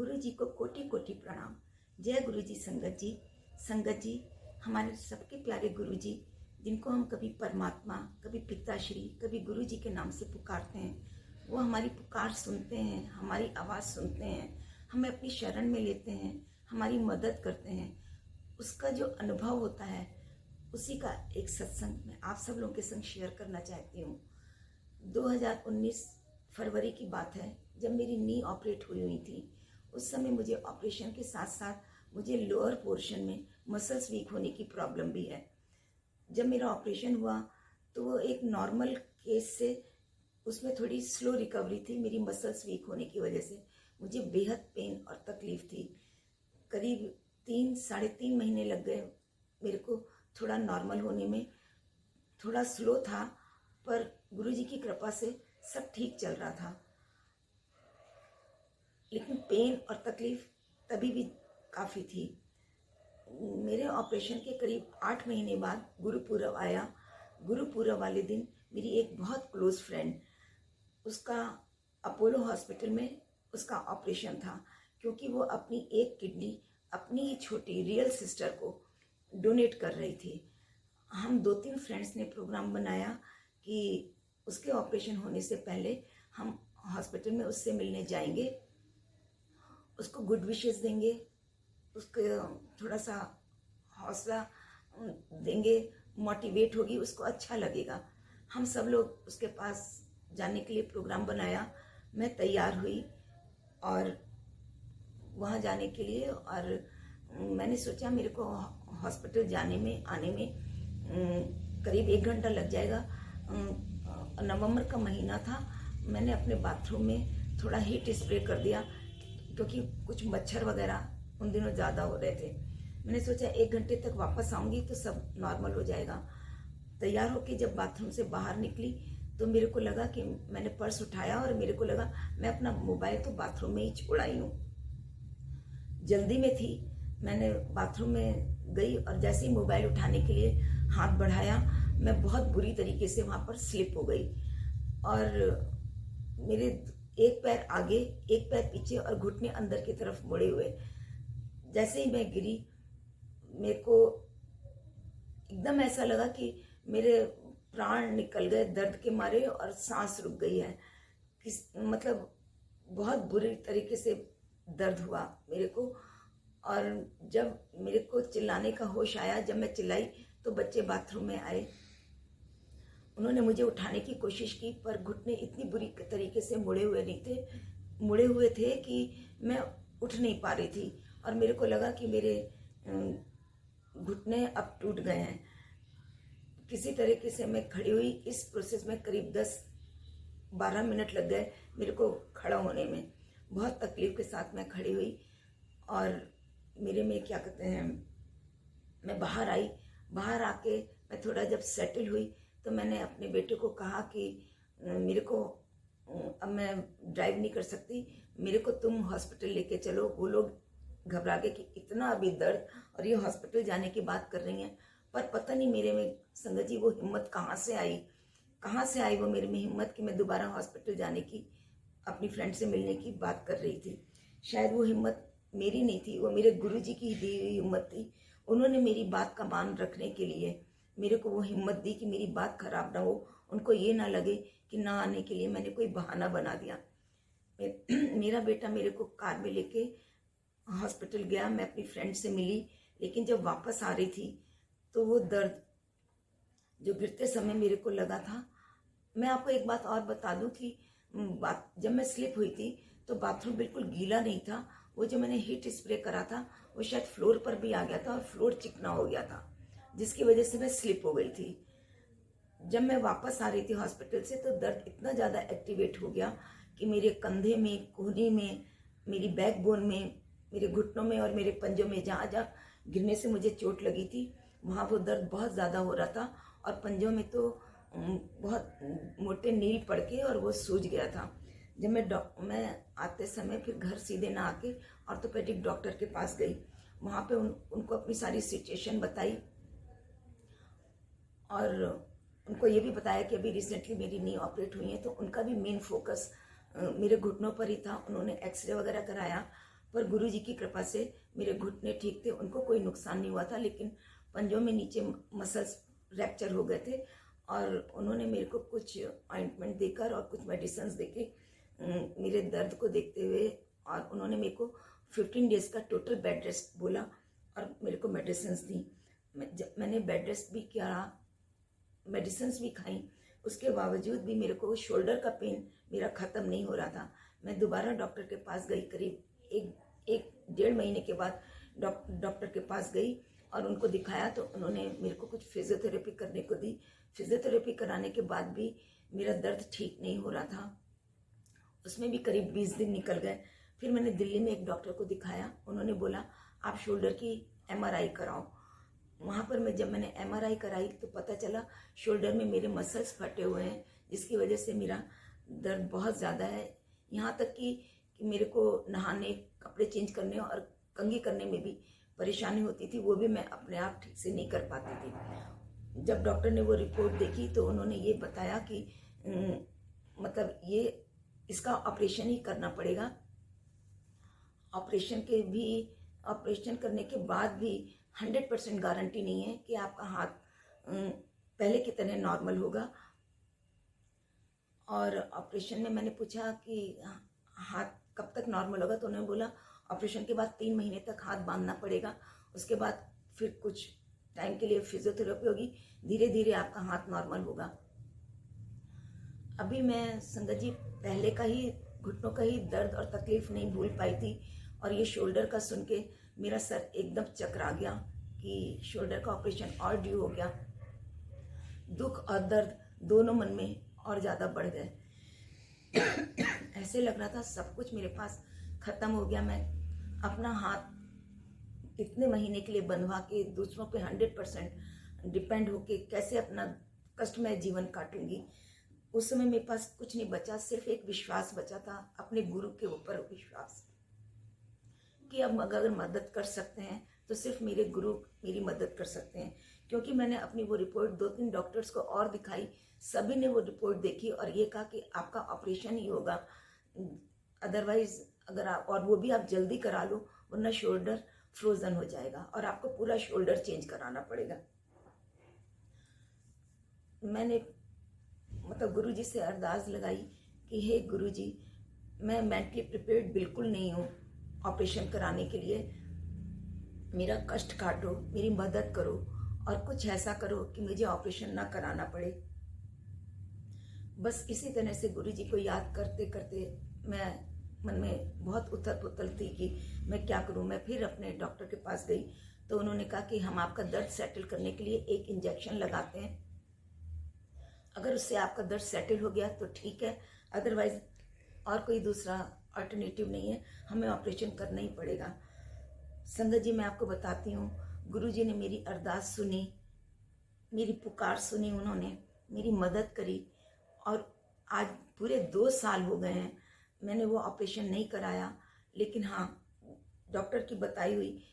गुरु जी को कोटि कोटि प्रणाम। जय गुरु जी। संगत जी हमारे सबके प्यारे गुरु जी, जिनको हम कभी परमात्मा, कभी पिताश्री, कभी गुरु जी के नाम से पुकारते हैं। वो हमारी पुकार सुनते हैं, हमारी आवाज़ सुनते हैं, हमें अपनी शरण में लेते हैं, हमारी मदद करते हैं। उसका जो अनुभव होता है, उसी का एक सत्संग मैं आप सब लोगों के संग शेयर करना चाहती हूँ। 2019 फरवरी की बात है, जब मेरी नी ऑपरेट हुई थी। उस समय मुझे ऑपरेशन के साथ साथ मुझे लोअर पोर्शन में मसल्स वीक होने की प्रॉब्लम भी है। जब मेरा ऑपरेशन हुआ तो वो एक नॉर्मल केस से उसमें थोड़ी स्लो रिकवरी थी। मेरी मसल्स वीक होने की वजह से मुझे बेहद पेन और तकलीफ थी। करीब 3-3.5 महीने लग गए मेरे को थोड़ा नॉर्मल होने में। थोड़ा स्लो था, पर गुरुजी की कृपा से सब ठीक चल रहा था। लेकिन पेन और तकलीफ तभी भी काफ़ी थी। मेरे ऑपरेशन के करीब 8 महीने बाद गुरुपुरब आया। गुरुपुरब वाले दिन मेरी एक बहुत क्लोज फ्रेंड, उसका अपोलो हॉस्पिटल में उसका ऑपरेशन था, क्योंकि वो अपनी एक किडनी अपनी ही छोटी रियल सिस्टर को डोनेट कर रही थी। हम 2-3 फ्रेंड्स ने प्रोग्राम बनाया कि उसके ऑपरेशन होने से पहले हम हॉस्पिटल में उससे मिलने जाएंगे, उसको गुड विशेस देंगे, उसको थोड़ा सा हौसला देंगे, मोटिवेट होगी, उसको अच्छा लगेगा। हम सब लोग उसके पास जाने के लिए प्रोग्राम बनाया। मैं तैयार हुई और वहाँ जाने के लिए, और मैंने सोचा मेरे को हॉस्पिटल जाने में आने में करीब 1 घंटा लग जाएगा। नवंबर का महीना था। मैंने अपने बाथरूम में थोड़ा हीट स्प्रे कर दिया, क्योंकि कुछ मच्छर वगैरह उन दिनों ज़्यादा हो रहे थे। मैंने सोचा 1 घंटे तक वापस आऊँगी तो सब नॉर्मल हो जाएगा। तैयार होके जब बाथरूम से बाहर निकली तो मेरे को लगा कि मैंने पर्स उठाया और मेरे को लगा मैं अपना मोबाइल तो बाथरूम में ही छोड़ आई हूँ। जल्दी में थी, मैंने बाथरूम में गई और जैसे ही मोबाइल उठाने के लिए हाथ बढ़ाया, मैं बहुत बुरी तरीके से वहाँ पर स्लिप हो गई और मेरे एक पैर आगे, एक पैर पीछे और घुटने अंदर की तरफ मुड़े हुए। जैसे ही मैं गिरी, मेरे को एकदम ऐसा लगा कि मेरे प्राण निकल गए दर्द के मारे और सांस रुक गई है। मतलब बहुत बुरी तरीके से दर्द हुआ मेरे को। और जब मेरे को चिल्लाने का होश आया, जब मैं चिल्लाई तो बच्चे बाथरूम में आए। उन्होंने मुझे उठाने की कोशिश की, पर घुटने इतनी बुरी तरीके से मुड़े हुए थे कि मैं उठ नहीं पा रही थी। और मेरे को लगा कि मेरे घुटने अब टूट गए हैं। किसी तरीके से मैं खड़ी हुई। इस प्रोसेस में करीब 10-12 मिनट लग गए मेरे को खड़ा होने में। बहुत तकलीफ के साथ मैं खड़ी हुई और मेरे में क्या कहते हैं, मैं बाहर आई। बाहर आके मैं थोड़ा जब सेटल हुई तो मैंने अपने बेटे को कहा कि मेरे को अब मैं ड्राइव नहीं कर सकती, मेरे को तुम हॉस्पिटल लेके चलो। वो लोग घबरा गए कि इतना अभी दर्द और ये हॉस्पिटल जाने की बात कर रही हैं। पर पता नहीं मेरे में संगत जी वो हिम्मत कहाँ से आई वो मेरे में हिम्मत कि मैं दोबारा हॉस्पिटल जाने की, अपनी फ्रेंड से मिलने की बात कर रही थी। शायद वो हिम्मत मेरी नहीं थी, वो मेरे गुरुजी की दी हुई हिम्मत थी। उन्होंने मेरी बात का मान रखने के लिए मेरे को वो हिम्मत दी कि मेरी बात खराब ना हो, उनको ये ना लगे कि ना आने के लिए मैंने कोई बहाना बना दिया। मेरा बेटा मेरे को कार में लेके हॉस्पिटल गया। मैं अपनी फ्रेंड से मिली, लेकिन जब वापस आ रही थी तो वो दर्द जो गिरते समय मेरे को लगा था। मैं आपको एक बात और बता दूं कि जब मैं स्लिप हुई थी तो बाथरूम बिल्कुल गीला नहीं था। वो जो मैंने हीट स्प्रे करा था वो शायद फ्लोर पर भी आ गया था और फ्लोर चिकना हो गया था, जिसकी वजह से मैं स्लिप हो गई थी। जब मैं वापस आ रही थी हॉस्पिटल से तो दर्द इतना ज़्यादा एक्टिवेट हो गया कि मेरे कंधे में, कोहनी में, मेरी बैकबोन में, मेरे घुटनों में और मेरे पंजों में, जहाँ जहाँ गिरने से मुझे चोट लगी थी वहाँ वो दर्द बहुत ज़्यादा हो रहा था। और पंजों में तो बहुत मोटे नील पड़ के और वो सूज गया था। जब मैं आते समय फिर घर सीधे ना आके ऑर्थोपेडिक डॉक्टर के पास गई। वहाँ पे उनको अपनी सारी सिचुएशन बताई और उनको ये भी बताया कि अभी रिसेंटली मेरी नी ऑपरेट हुई है, तो उनका भी मेन फोकस मेरे घुटनों पर ही था। उन्होंने एक्सरे वगैरह कराया पर गुरुजी की कृपा से मेरे घुटने ठीक थे, उनको कोई नुकसान नहीं हुआ था, लेकिन पंजों में नीचे मसल्स फ्रैक्चर हो गए थे। और उन्होंने मेरे को कुछ ऑइंटमेंट देकर और कुछ मेडिसिन देके मेरे दर्द को देखते हुए, और उन्होंने मेरे को 15 डेज का टोटल बेड रेस्ट बोला और मेरे को मेडिसिन दी। मैंने बेड रेस्ट भी किया, मेडिसिन भी खाई, उसके बावजूद भी मेरे को शोल्डर का पेन मेरा ख़त्म नहीं हो रहा था। मैं दोबारा डॉक्टर के पास गई, करीब एक डेढ़ महीने के बाद डॉक्टर के पास गई और उनको दिखाया, तो उन्होंने मेरे को कुछ फिजियोथेरेपी करने को दी। फिजियोथेरेपी कराने के बाद भी मेरा दर्द ठीक नहीं हो रहा था, उसमें भी करीब 20 दिन निकल गए। फिर मैंने दिल्ली में एक डॉक्टर को दिखाया, उन्होंने बोला आप शोल्डर की MRI कराओ। वहाँ पर जब मैंने MRI कराई तो पता चला शोल्डर में मेरे मसल्स फटे हुए हैं, जिसकी वजह से मेरा दर्द बहुत ज़्यादा है। यहाँ तक कि मेरे को नहाने, कपड़े चेंज करने और कंघी करने में भी परेशानी होती थी, वो भी मैं अपने आप ठीक से नहीं कर पाती थी। जब डॉक्टर ने वो रिपोर्ट देखी तो उन्होंने ये बताया कि मतलब ये इसका ऑपरेशन ही करना पड़ेगा। ऑपरेशन करने के बाद भी 100% गारंटी नहीं है कि आपका हाथ पहले की तरह नॉर्मल होगा। और ऑपरेशन में मैंने पूछा कि हाथ कब तक नॉर्मल होगा, तो उन्होंने बोला ऑपरेशन के बाद 3 महीने तक हाथ बांधना पड़ेगा, उसके बाद फिर कुछ टाइम के लिए फिजियोथेरेपी होगी, धीरे धीरे आपका हाथ नॉर्मल होगा। अभी मैं संगत जी पहले का ही घुटनों का ही दर्द और तकलीफ नहीं भूल पाई थी, और ये शोल्डर का सुन के मेरा सर एकदम चकरा गया कि शोल्डर का ऑपरेशन और ड्यू हो गया। दुख और दर्द दोनों मन में और ज़्यादा बढ़ गए। ऐसे लग रहा था सब कुछ मेरे पास ख़त्म हो गया। मैं अपना हाथ इतने महीने के लिए बनवा के दूसरों पे 100% डिपेंड होके कैसे अपना कष्टमय जीवन काटूंगी। उस समय मेरे पास कुछ नहीं बचा, सिर्फ एक विश्वास बचा था, अपने गुरु के ऊपर विश्वास कि अब अगर मदद कर सकते हैं तो सिर्फ मेरे गुरु मेरी मदद कर सकते हैं। क्योंकि मैंने अपनी वो रिपोर्ट 2-3 डॉक्टर्स को और दिखाई, सभी ने वो रिपोर्ट देखी और ये कहा कि आपका ऑपरेशन ही होगा, अदरवाइज अगर आप, और वो भी आप जल्दी करा लो वरना शोल्डर फ्रोजन हो जाएगा और आपको पूरा शोल्डर चेंज कराना पड़ेगा। मैंने मतलब गुरुजी से अरदास लगाई कि हे गुरुजी, मैं मेंटली प्रिपेयर्ड बिल्कुल नहीं हूँ ऑपरेशन कराने के लिए, मेरा कष्ट काटो, मेरी मदद करो और कुछ ऐसा करो कि मुझे ऑपरेशन ना कराना पड़े। बस इसी तरह से गुरुजी को याद करते करते मैं मन में बहुत उथल पुथल थी कि मैं क्या करूं। मैं फिर अपने डॉक्टर के पास गई तो उन्होंने कहा कि हम आपका दर्द सेटल करने के लिए एक इंजेक्शन लगाते हैं, अगर उससे आपका दर्द सेटल हो गया तो ठीक है, अदरवाइज और कोई दूसरा अल्टरनेटिव नहीं है, हमें ऑपरेशन करना ही पड़ेगा। संगत जी मैं आपको बताती हूँ, गुरुजी ने मेरी अरदास सुनी, मेरी पुकार सुनी, उन्होंने मेरी मदद करी और आज पूरे 2 साल हो गए हैं मैंने वो ऑपरेशन नहीं कराया। लेकिन हाँ, डॉक्टर की बताई हुई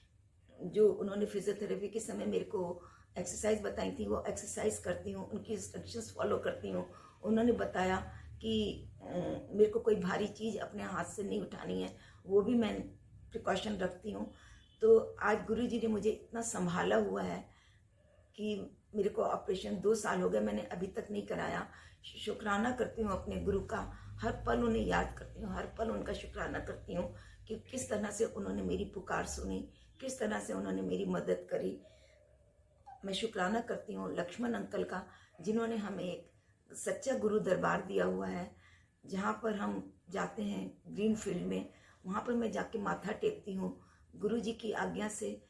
जो उन्होंने फिजियोथेरेपी के समय मेरे को एक्सरसाइज बताई थी वो एक्सरसाइज करती हूँ, उनकी इंस्ट्रक्शंस फॉलो करती हूँ। उन्होंने बताया कि मेरे को कोई भारी चीज़ अपने हाथ से नहीं उठानी है, वो भी मैं प्रिकॉशन रखती हूँ। तो आज गुरुजी ने मुझे इतना संभाला हुआ है कि मेरे को ऑपरेशन 2 साल हो गए, मैंने अभी तक नहीं कराया। शुक्राना करती हूँ अपने गुरु का, हर पल उन्हें याद करती हूँ, हर पल उनका शुक्राना करती हूँ कि किस तरह से उन्होंने मेरी पुकार सुनी, किस तरह से उन्होंने मेरी मदद करी। मैं शुक्राना करती हूँ लक्ष्मण अंकल का, जिन्होंने हमें एक सच्चा गुरु दरबार दिया हुआ है, जहाँ पर हम जाते हैं ग्रीन फील्ड में, वहाँ पर मैं जाके माथा टेकती हूँ। गुरुजी की आज्ञा से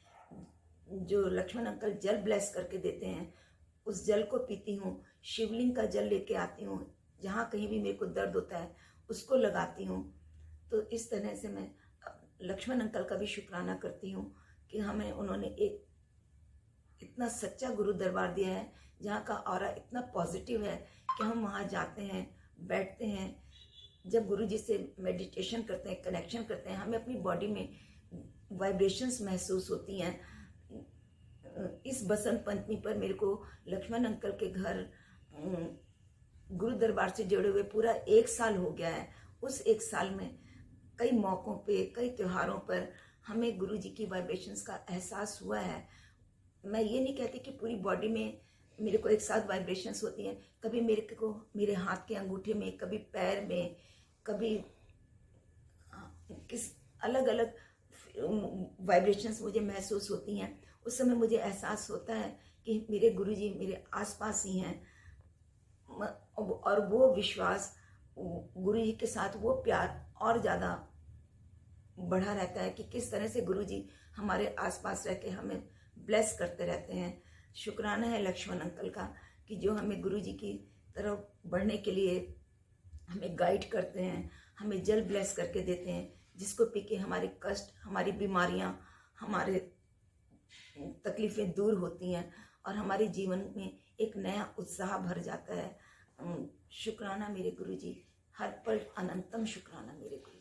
जो लक्ष्मण अंकल जल ब्लेस करके देते हैं उस जल को पीती हूँ, शिवलिंग का जल लेके आती हूँ, जहाँ कहीं भी मेरे को दर्द होता है उसको लगाती हूँ। तो इस तरह से मैं लक्ष्मण अंकल का भी शुक्राना करती हूँ कि हमें उन्होंने एक इतना सच्चा गुरु दरबार दिया है, जहाँ का ऑरा इतना पॉजिटिव है कि हम वहाँ जाते हैं, बैठते हैं, जब गुरुजी से मेडिटेशन करते हैं, कनेक्शन करते हैं, हमें अपनी बॉडी में वाइब्रेशंस महसूस होती हैं। इस बसंत पंचमी पर मेरे को लक्ष्मण अंकल के घर गुरु दरबार से जुड़े हुए पूरा 1 साल हो गया है। उस 1 साल में कई मौक़ों पे, कई त्योहारों पर हमें गुरु जी की वाइब्रेशंस का एहसास हुआ है। मैं ये नहीं कहती कि पूरी बॉडी में मेरे को एक साथ वाइब्रेशंस होती हैं। कभी मेरे को मेरे हाथ के अंगूठे में, कभी पैर में, कभी किस अलग अलग वाइब्रेशंस मुझे महसूस होती हैं। उस समय मुझे एहसास होता है कि मेरे गुरुजी मेरे आसपास ही हैं। और वो विश्वास, गुरुजी के साथ वो प्यार और ज़्यादा बढ़ा रहता है कि किस तरह से गुरुजी हमारे आसपास रह के हमें ब्लेस करते रहते हैं। शुक्राना है लक्ष्मण अंकल का कि जो हमें गुरुजी की तरफ बढ़ने के लिए हमें गाइड करते हैं, हमें जल ब्लेस करके देते हैं, जिसको पी के हमारे कष्ट, हमारी बीमारियां, हमारे तकलीफ़ें दूर होती हैं और हमारे जीवन में एक नया उत्साह भर जाता है। शुक्राना मेरे गुरुजी, हर पल अनंतम शुक्राना मेरे गुरुजी।